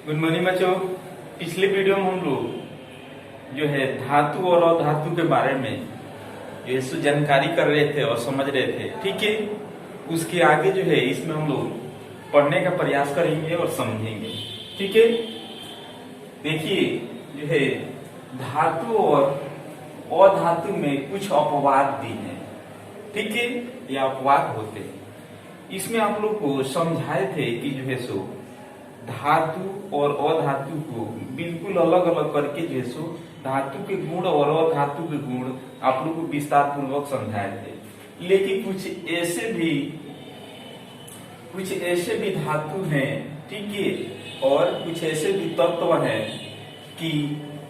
Good morning बच्चों। पिछले video में हम लोग जो है धातु और अधातु के बारे में ये सो जानकारी कर रहे थे और समझ रहे थे। ठीक है, उसके आगे जो है इसमें हम लोग पढ़ने का प्रयास करेंगे और समझेंगे। ठीक है, देखिए जो है धातु और अधातु में कुछ अपवाद भी हैं। ठीक है, ये अपवाद होते हैं। इसमें आप लोग को समझाए थे कि जो है सो धातु और अधातु को बिल्कुल अलग अलग करके जो है सो धातु के गुण और अधातु के गुण आप लोग को विस्तार पूर्वक समझाए थे। लेकिन कुछ ऐसे भी धातु हैं, ठीक है, और कुछ ऐसे भी तत्व हैं कि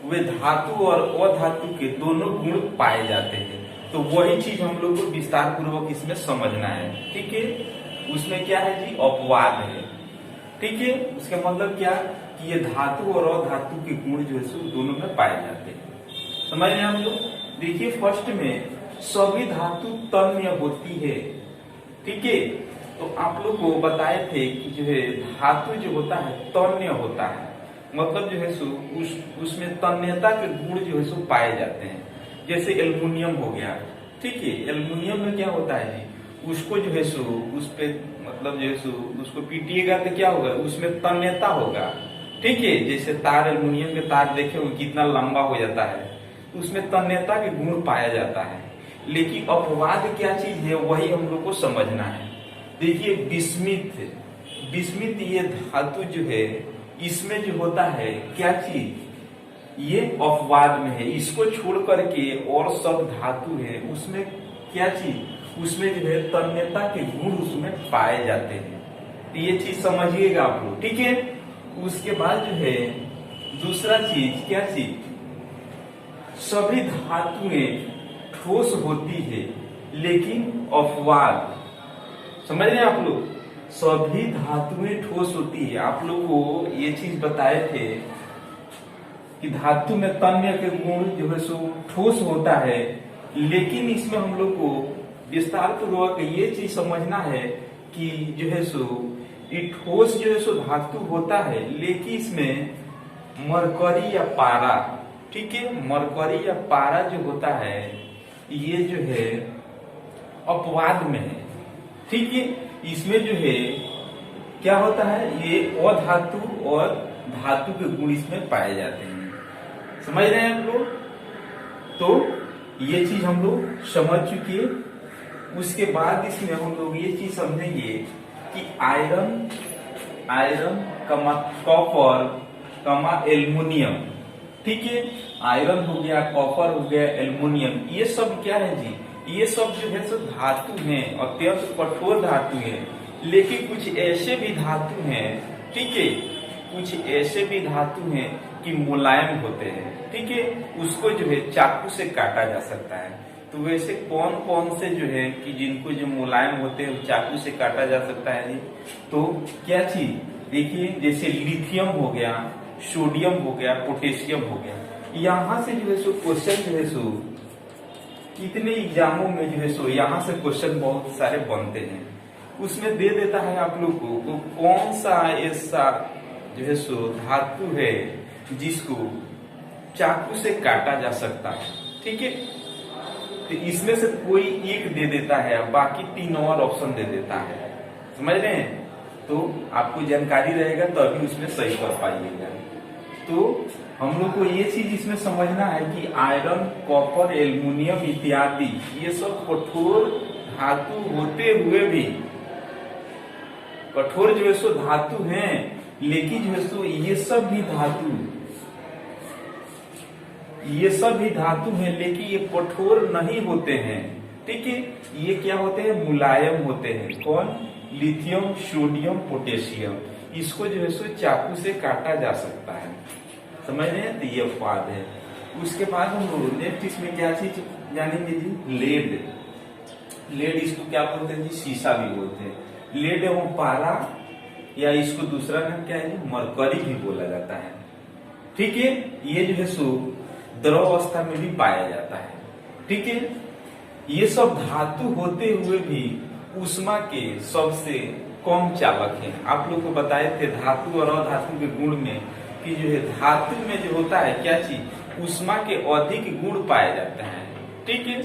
वे धातु और अधातु के दोनों गुण पाए जाते हैं। तो वही चीज हम लोग को विस्तार पूर्वक इसमें समझना है। ठीक है, उसमें क्या है जी, अपवाद है। ठीक है, उसका मतलब क्या कि ये धातु और अधातु के गुण जो है दोनों में पाए जाते हैं। समझ रहे हैं हम लोग। देखिए फर्स्ट में सभी धातु तन्य होती है। ठीक है, तो आप लोग को बताए थे कि जो है धातु जो होता है तन्य होता है, मतलब जो है उसमें तन्यता के गुण जो है पाए जाते हैं। जैसे एल्युमिनियम हो गया। ठीक है, एल्युमिनियम में क्या होता है जी, उसको जो है उस पे मतलब जो है उसको पीटिएगा तो क्या होगा, उसमें तन्यता होगा। ठीक है, जैसे तार, एल्युमिनियम के तार देखे वो कितना लंबा हो जाता है, उसमें तन्यता के गुण पाया जाता है। लेकिन अपवाद क्या चीज है वही हम लोग को समझना है। देखिए विस्मित ये धातु जो है इसमें जो होता है क्या चीज, ये अपवाद में है। इसको छोड़ करके और सब धातु है उसमें क्या चीज, उसमें जो है तन्यता के गुण उसमें पाए जाते हैं। तो ये चीज समझिएगा आप लोग। ठीक है, उसके बाद जो है दूसरा चीज क्या चीज, सभी धातुएं ठोस होती है लेकिन अपवाद। समझ रहे हैं आप लोग, सभी धातुएं ठोस होती है। आप लोग को ये चीज बताए थे कि धातु में तन्य के गुण जो है सो ठोस होता है, लेकिन इसमें हम लोग को विस्तार पूर्वक ये चीज समझना है कि जो है ये ठोस जो है धातु होता है, लेकिन इसमें मरकरी या पारा, ठीक है, मरकरी या पारा जो होता है ये जो है अपवाद में है। ठीक है, इसमें जो है क्या होता है, ये अधातु और धातु के गुण इसमें पाए जाते हैं। समझ रहे हैं हम लोग। तो ये चीज हम लोग समझ चुके। उसके बाद इसमें हम लोग ये चीज समझेंगे कि आयरन कमा कॉपर कमा एल्युमिनियम। ठीक है, आयरन हो गया, कॉपर हो गया, एल्युमिनियम, ये सब क्या है जी, ये सब जो है सो धातु हैं, अत्यंत कठोर धातु हैं। लेकिन कुछ ऐसे भी धातु हैं, ठीक है, कुछ ऐसे भी धातु हैं कि मुलायम होते हैं। ठीक है, उसको जो है चाकू से काटा जा सकता है। तो वैसे कौन कौन से जो है कि जिनको जो मुलायम होते हैं चाकू से काटा जा सकता है जी, तो क्या चीज देखिए, जैसे लिथियम हो गया, सोडियम हो गया, पोटेशियम हो गया। यहाँ से जो है सो क्वेश्चन जो है सो कितने एग्जामों में जो है सो यहाँ से क्वेश्चन बहुत सारे बनते हैं। उसमें दे देता है आप लोग को तो कौन सा ऐसा जो है सो धातु है जिसको चाकू से काटा जा सकता है। ठीक है, तो इसमें से कोई एक दे देता है, बाकी तीन और ऑप्शन दे देता है। समझ रहे हैं, तो आपको जानकारी रहेगा तभी उसमें सही कर पाइएगा। तो हम लोग को ये चीज इसमें समझना है कि आयरन, कॉपर, एल्युमिनियम इत्यादि ये सब कठोर धातु होते हुए भी, कठोर जो है सो धातु हैं, लेकिन जो है सो ये सब भी धातु हैं, लेकिन ये कठोर नहीं होते हैं। ठीक है, ये क्या होते हैं, मुलायम होते हैं। कौन, लिथियम, सोडियम, पोटेशियम, इसको जो है सो चाकू से काटा जा सकता है। समझ रहे हैं, तो ये अपवाद है। उसके बाद हम लोग नेक्स्ट इसमें क्या चीज जानेंगे जी, लेड इसको क्या बोलते हैं जी, शीशा भी बोलते हैं। लेड एवं पारा, या इसको दूसरा नाम क्या है जी, मरकरी भी बोला जाता है। ठीक है, ये जो है सो द्रव अवस्था में भी पाया जाता है। ठीक है, ये सब धातु होते हुए भी ऊष्मा के सबसे कम चालक है। आप लोग को बताए थे धातु और अधातु के गुण में कि जो है धातु में जो होता है क्या चीज, ऊष्मा के अधिक गुण पाए जाते हैं। ठीक है,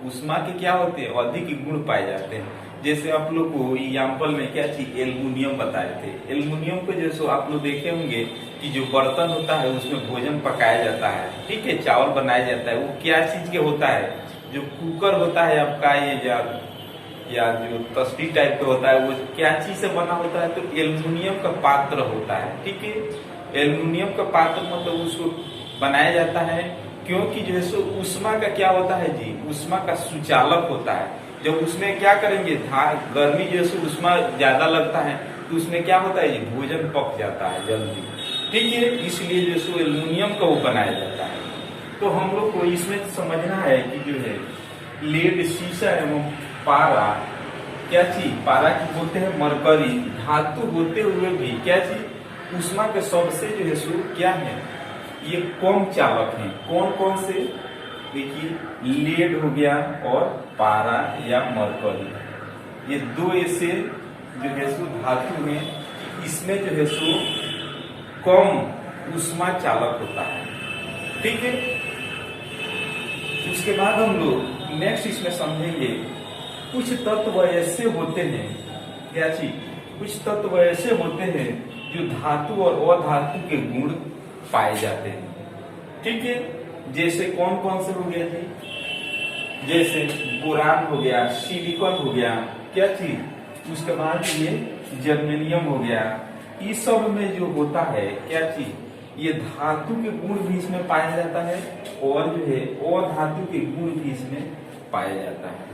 ऊष्मा के क्या होते हैं, अधिक गुण पाए जाते हैं। जैसे आप लोग को एग्जाम्पल में क्या चीज, एल्युमिनियम बताए थे। एल्युमिनियम को जैसे आप लोग देखे होंगे कि जो बर्तन होता है उसमें भोजन पकाया जाता है, ठीक है, चावल बनाया जाता है, वो क्या चीज के होता है, जो कुकर होता है आपका ये या जो तस्ती टाइप का होता है वो क्या चीज से बना होता है, तो एल्युमिनियम का पात्र होता है। ठीक है, एल्युमिनियम का पात्र मतलब उसको बनाया जाता है क्योंकि जो है सो ऊष्मा का क्या होता है जी, ऊष्मा का सुचालक होता है। जब उसमें क्या करेंगे, गर्मी जो है ऊष्मा ज्यादा लगता है तो उसमें क्या होता है जी, भोजन पक जाता है जल्दी। ठीक है, इसलिए जो सो एल्युमिनियम का वो बनाया जाता है। तो हम लोग को इसमें समझना है कि जो है लेड, शीशा एवं पारा क्या चीज, पारा की बोलते हैं मरकरी, धातु होते हुए भी क्या चीज, ऊष्मा के सबसे जो है सो क्या है, ये कम चालक हैं। कौन कौन से, देखिए लेड हो गया और पारा या मरकरी, ये दो ऐसे जो है सो धातु हैं, इसमें जो है सो कम ऊष्मा चालक होता है। ठीक है, उसके बाद हम लोग नेक्स्ट इसमें समझेंगे कुछ तत्व ऐसे होते हैं, क्या चीज, कुछ तत्व ऐसे होते हैं जो धातु और अधातु के गुण पाए जाते हैं। ठीक है, जैसे कौन कौन से हो गया जी, जैसे बोरान हो गया, सिलिकॉन हो गया, क्या चीज, उसके बाद ये जर्मेनियम हो गया। इस सब में जो होता है क्या चीज, ये धातु के गुण भी इसमें पाया जाता है और जो है अधातु के गुण भी इसमें पाया जाता है।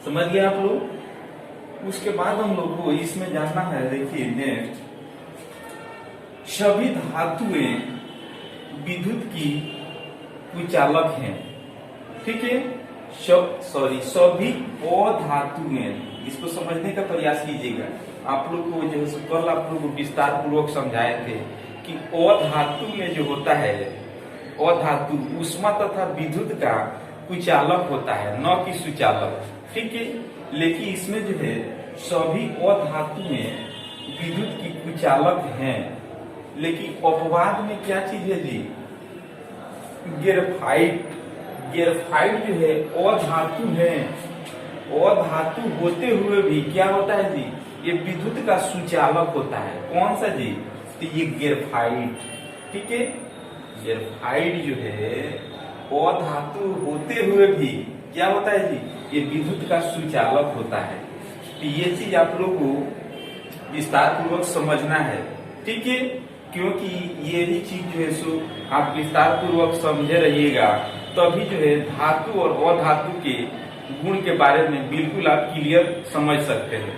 समझ गए आप लोग। उसके बाद हम लोग को इसमें जानना है, देखिए नेक्स्ट, सभी धातुएं विद्युत की कुचालक हैं। ठीक है, सभी अधातुएं, इसको समझने का प्रयास कीजिएगा। आप लोग को जो है कल आप लोग को विस्तार पूर्वक समझाए थे कि अधातु में जो होता है, अधातु ऊष्मा तथा विद्युत का कुचालक होता है, न कि सुचालक। ठीक है, लेकिन इसमें जो है सभी अधातु में विद्युत की कुचालक हैं, लेकिन अपवाद में क्या चीज है जी, ग्रेफाइट। ग्रेफाइट जो है अधातु है, अधातु होते हुए भी क्या होता है जी, ये विद्युत का सुचालक होता है। कौन सा जी, तो ये ग्रेफाइट। ठीक है, ग्रेफाइट जो है अधातु होते हुए भी क्या होता है जी, ये विद्युत का सुचालक होता है। तो ये चीज आप लोग को विस्तार पूर्वक समझना है। ठीक है, क्योंकि ये ही चीज जो है सो आप विस्तार पूर्वक समझे रहिएगा, तभी जो है धातु और अधातु के गुण के बारे में बिल्कुल आप क्लियर समझ सकते हैं।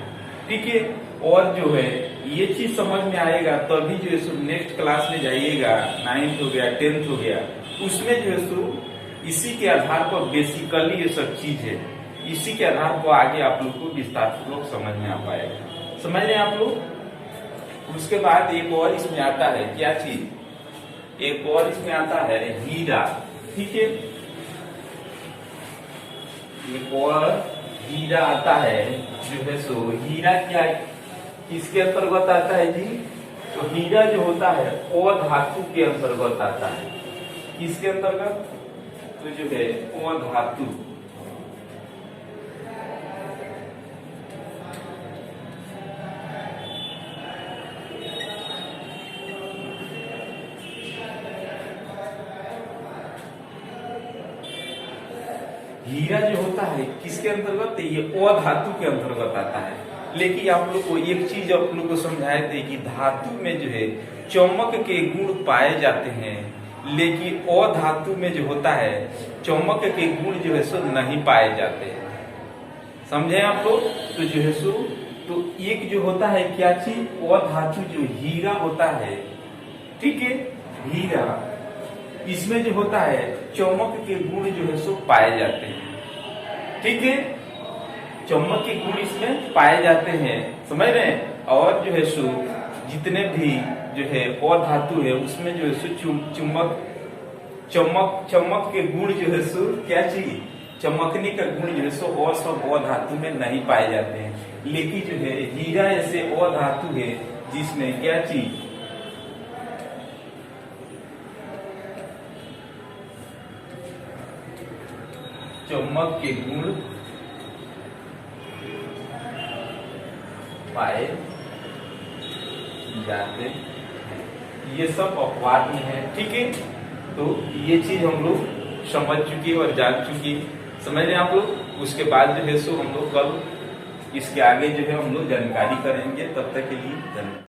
ठीक है, और जो है ये चीज समझ में आएगा तभी जो है सो नेक्स्ट क्लास में जाइएगा, 9th हो गया, 10th हो गया, उसमें जो है सो इसी के आधार पर बेसिकली ये सब चीज है, इसी के आधार पर आगे आप लोग को विस्तार पूर्वक समझ में आ पाएगा। समझ रहे हैं आप लोग। उसके बाद एक और इसमें आता है क्या चीज, एक और इसमें आता है हीरा। ठीक है, एक और हीरा आता है जो है सो, हीरा क्या किसके अंतर्गत आता है जी, तो हीरा जो होता है अधातु के अंतर्गत आता है। किसके अंतर्गत, तो जो है अधातु। हीरा जो होता है किसके अंतर्गत, ये अधातु के अंतर्गत आता है। लेकिन आप लोग को एक चीज आप लोग को समझाए थे कि धातु में जो है चमक के गुण पाए जाते हैं, लेकिन अधातु में जो होता है चमक के गुण जो है सो नहीं पाए जाते। समझे आप लोग। तो जो है सो तो एक जो होता है क्या चीज, अधातु जो हीरा होता है। ठीक है, हीरा इसमें जो होता है चमक के गुण जो है सो पाए जाते हैं। ठीक है, चमक के गुण इसमें पाए जाते हैं, समझ रहे हैं। और जो है सो जितने भी जो है अधातु है उसमें जो है सो चमक के गुण जो है सो क्या चीज, चमकने का गुण जो है सो और सब अधातु में नहीं पाए जाते हैं। लेकिन जो है हीरा ऐसे अधातु है जिसमें क्या चीज चमक के गुण पाए जाते हैं। ये सब अपवाद में है, ठीक है। तो ये चीज हम लोग समझ चुके और जान चुके, समझ रहे आप लोग। उसके बाद जो है सो हम लोग कल इसके आगे जो है हम लोग जानकारी करेंगे। तब तक के लिए धन्यवाद।